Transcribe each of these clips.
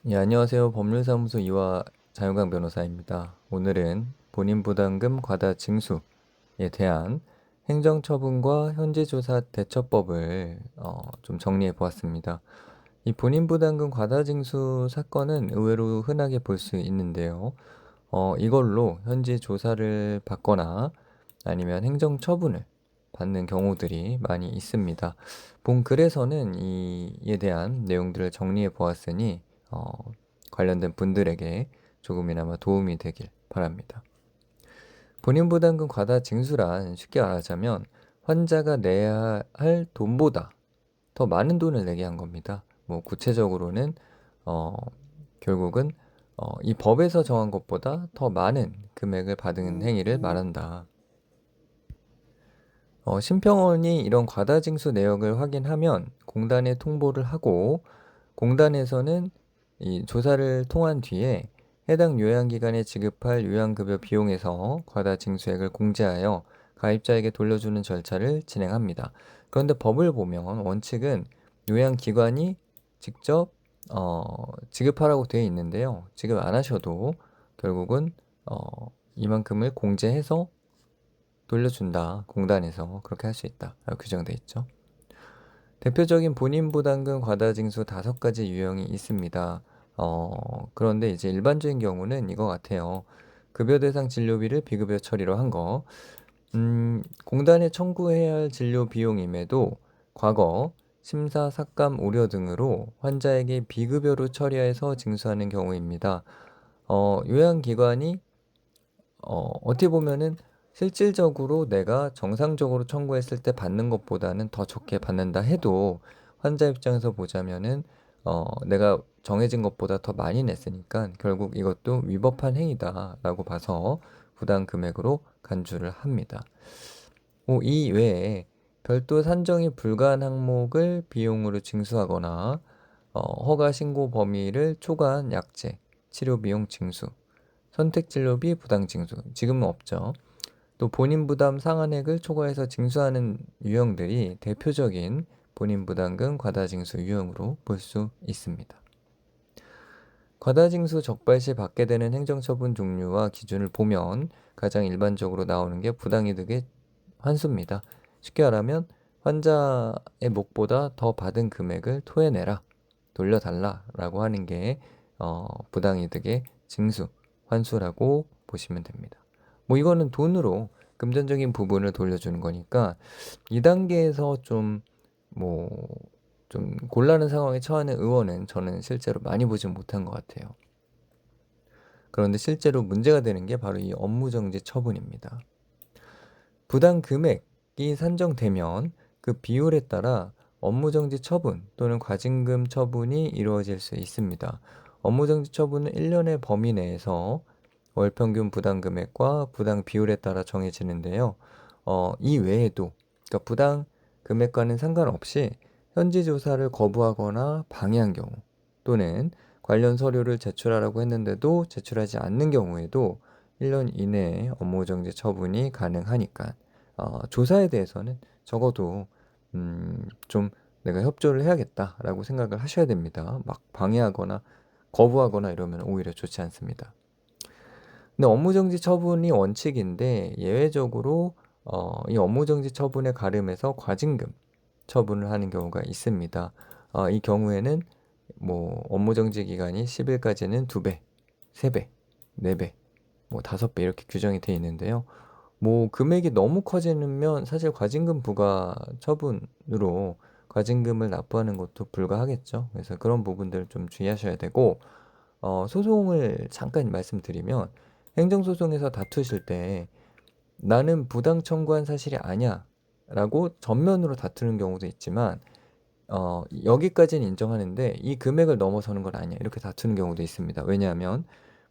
예, 안녕하세요. 법률사무소 이화 장유강 변호사입니다. 오늘은 본인부담금 과다 징수에 대한 행정처분과 현지조사 대처법을 좀 정리해 보았습니다. 이 본인부담금 과다 징수 사건은 의외로 흔하게 볼 수 있는데요. 이걸로 현지 조사를 받거나 아니면 행정처분을 받는 경우들이 많이 있습니다. 본 글에서는 이에 대한 내용들을 정리해 보았으니 어, 관련된 분들에게 조금이나마 도움이 되길 바랍니다. 본인부담금 과다 징수란 쉽게 말하자면 환자가 내야 할 돈보다 더 많은 돈을 내게 한 겁니다. 뭐 구체적으로는 어, 결국은 이 법에서 정한 것보다 더 많은 금액을 받은 행위를 말한다. 심평원이 이런 과다징수 내역을 확인하면 공단에 통보를 하고 공단에서는 이 조사를 통한 뒤에 해당 요양기관에 지급할 요양급여 비용에서 과다징수액을 공제하여 가입자에게 돌려주는 절차를 진행합니다. 그런데 법을 보면 원칙은 요양기관이 직접 지급하라고 되어 있는데요. 지급 안 하셔도 결국은 이만큼을 공제해서 돌려준다. 공단에서 그렇게 할 수 있다. 라고 규정되어 있죠. 대표적인 본인 부담금 과다징수 5가지 유형이 있습니다. 그런데 이제 일반적인 경우는 이거 같아요. 급여 대상 진료비를 비급여 처리로 한 거. 공단에 청구해야 할 진료 비용임에도 과거 심사, 삭감, 오려 등으로 환자에게 비급여로 처리해서 징수하는 경우입니다. 요양기관이 어떻게 보면은 실질적으로 내가 정상적으로 청구했을 때 받는 것보다는 더 적게 받는다 해도 환자 입장에서 보자면은 내가 정해진 것보다 더 많이 냈으니까 결국 이것도 위법한 행위다라고 봐서 부당 금액으로 간주를 합니다. 이 외에 별도 산정이 불가한 항목을 비용으로 징수하거나 허가 신고 범위를 초과한 약제, 치료 비용 징수, 선택진료비 부당 징수, 지금은 없죠. 또 본인 부담 상한액을 초과해서 징수하는 유형들이 대표적인 본인 부담금 과다징수 유형으로 볼 수 있습니다. 과다징수 적발 시 받게 되는 행정처분 종류와 기준을 보면 가장 일반적으로 나오는 게 부당이득의 환수입니다. 쉽게 말하면 환자의 몫보다 더 받은 금액을 토해내라, 돌려달라라고 하는 게 부당이득의 징수, 환수라고 보시면 됩니다. 뭐 이거는 돈으로 금전적인 부분을 돌려주는 거니까 2단계에서 좀 곤란한 상황에 처하는 의원은 저는 실제로 많이 보지 못한 것 같아요. 그런데 실제로 문제가 되는 게 바로 이 업무정지 처분입니다. 부당 금액이 산정되면 그 비율에 따라 업무정지 처분 또는 과징금 처분이 이루어질 수 있습니다. 업무정지 처분은 1년의 범위 내에서 월평균 부당 금액과 부당 비율에 따라 정해지는데요. 이 외에도 그러니까 부당 금액과는 상관없이 현지 조사를 거부하거나 방해한 경우 또는 관련 서류를 제출하라고 했는데도 제출하지 않는 경우에도 1년 이내에 업무정지 처분이 가능하니까 조사에 대해서는 적어도 좀 내가 협조를 해야겠다라고 생각을 하셔야 됩니다. 막 방해하거나 거부하거나 이러면 오히려 좋지 않습니다. 근데 업무정지 처분이 원칙인데 예외적으로 이 업무정지 처분에 가름해서 과징금 처분을 하는 경우가 있습니다. 이 경우에는 뭐 업무정지 기간이 10일까지는 2배, 3배, 4배, 뭐 5배 이렇게 규정이 되어 있는데요. 뭐 금액이 너무 커지면 사실 과징금 부과 처분으로 과징금을 납부하는 것도 불가하겠죠. 그래서 그런 부분들 좀 주의하셔야 되고 소송을 잠깐 말씀드리면 행정소송에서 다투실 때 나는 부당 청구한 사실이 아니야 라고 전면으로 다투는 경우도 있지만 여기까지는 인정하는데 이 금액을 넘어서는 건 아니야 이렇게 다투는 경우도 있습니다. 왜냐하면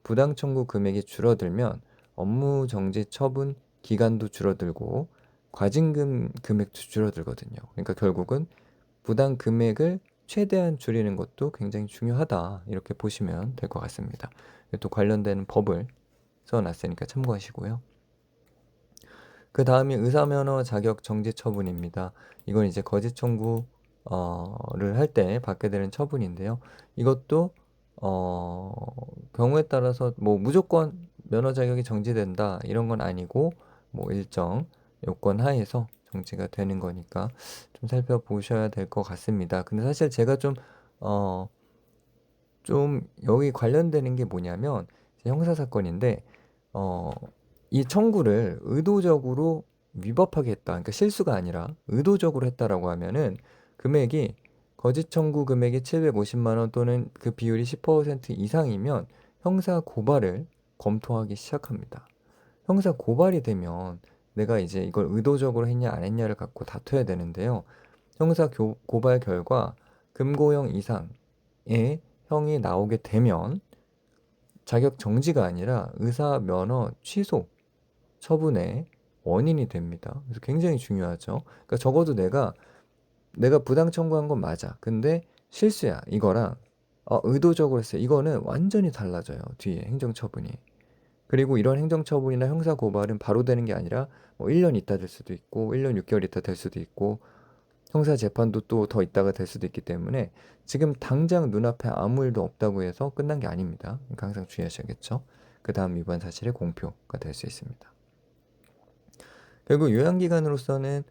부당 청구 금액이 줄어들면 업무 정지 처분 기간도 줄어들고 과징금 금액도 줄어들거든요. 그러니까 결국은 부당 금액을 최대한 줄이는 것도 굉장히 중요하다 이렇게 보시면 될 것 같습니다. 또 관련된 법을 써놨으니까 참고하시고요. 그 다음이 의사면허 자격 정지 처분입니다. 이건 이제 거짓 청구를 할 때 받게 되는 처분인데요. 이것도 어 경우에 따라서 뭐 무조건 면허 자격이 정지된다 이런 건 아니고 뭐 일정 요건 하에서 정지가 되는 거니까 좀 살펴보셔야 될 것 같습니다. 근데 사실 제가 어 좀 여기 관련되는 게 뭐냐면 형사 사건인데 어 이 청구를 의도적으로 위법하게 했다. 그러니까 실수가 아니라 의도적으로 했다라고 하면은 금액이 거짓 청구 금액이 750만 원 또는 그 비율이 10% 이상이면 형사 고발을 검토하기 시작합니다. 형사 고발이 되면 내가 이제 이걸 의도적으로 했냐 안 했냐를 갖고 다퉈야 되는데요. 형사 고발 결과 금고형 이상의 형이 나오게 되면 자격 정지가 아니라 의사 면허 취소 처분의 원인이 됩니다. 그래서 굉장히 중요하죠. 그러니까 적어도 내가 부당 청구한 건 맞아. 근데 실수야. 이거랑 의도적으로 했어요. 이거는 완전히 달라져요. 뒤에 행정처분이. 그리고 이런 행정처분이나 형사고발은 바로 되는 게 아니라 뭐 1년 있다 될 수도 있고 1년 6개월 있다 될 수도 있고 형사재판도 또 더 있다가 될 수도 있기 때문에 지금 당장 눈앞에 아무 일도 없다고 해서 끝난 게 아닙니다. 그러니까 항상 주의하셔야겠죠. 그 다음 위반 사실의 공표가 될 수 있습니다. 결국 요양기관으로서는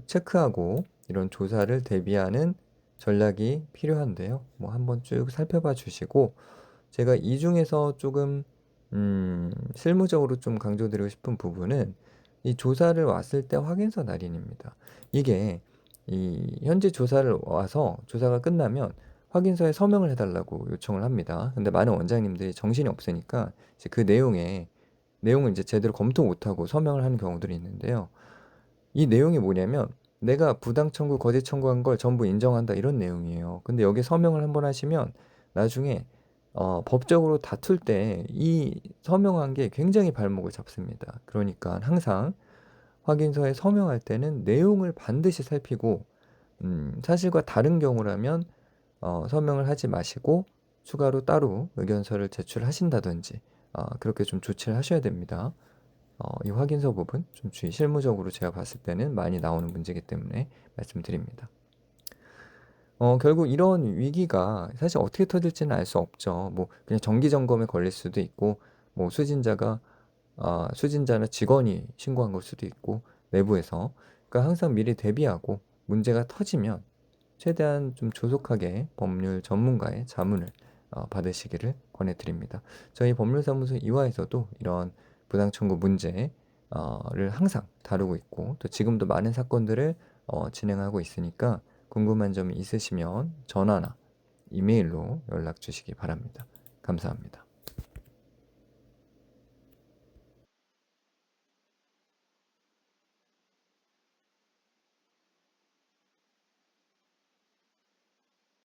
체크하고 이런 조사를 대비하는 전략이 필요한데요. 뭐 한번 쭉 살펴봐 주시고 제가 이 중에서 조금 실무적으로 좀 강조드리고 싶은 부분은 이 조사를 왔을 때 확인서 날인입니다. 이게 이 현재 조사를 와서 조사가 끝나면 확인서에 서명을 해달라고 요청을 합니다. 근데 많은 원장님들이 정신이 없으니까 이제 그 내용을 이제 제대로 검토 못하고 서명을 하는 경우들이 있는데요. 이 내용이 뭐냐면 내가 부당 청구, 거짓 청구한 걸 전부 인정한다 이런 내용이에요. 근데 여기 서명을 한번 하시면 나중에 법적으로 다툴 때 이 서명한 게 굉장히 발목을 잡습니다. 그러니까 항상 확인서에 서명할 때는 내용을 반드시 살피고 사실과 다른 경우라면 서명을 하지 마시고 추가로 따로 의견서를 제출하신다든지 그렇게 좀 조치를 하셔야 됩니다. 이 확인서 부분 좀 실무적으로 제가 봤을 때는 많이 나오는 문제이기 때문에 말씀드립니다. 결국 이런 위기가 사실 어떻게 터질지는 알 수 없죠. 뭐 그냥 정기 점검에 걸릴 수도 있고 뭐 수진자나 직원이 신고한 걸 수도 있고 내부에서 그러니까 항상 미리 대비하고 문제가 터지면 최대한 좀 조속하게 법률 전문가의 자문을 받으시기를 권해드립니다. 저희 법률사무소 이화에서도 이런 부당청구 문제를 항상 다루고 있고 또 지금도 많은 사건들을 진행하고 있으니까 궁금한 점이 있으시면 전화나 이메일로 연락 주시기 바랍니다. 감사합니다.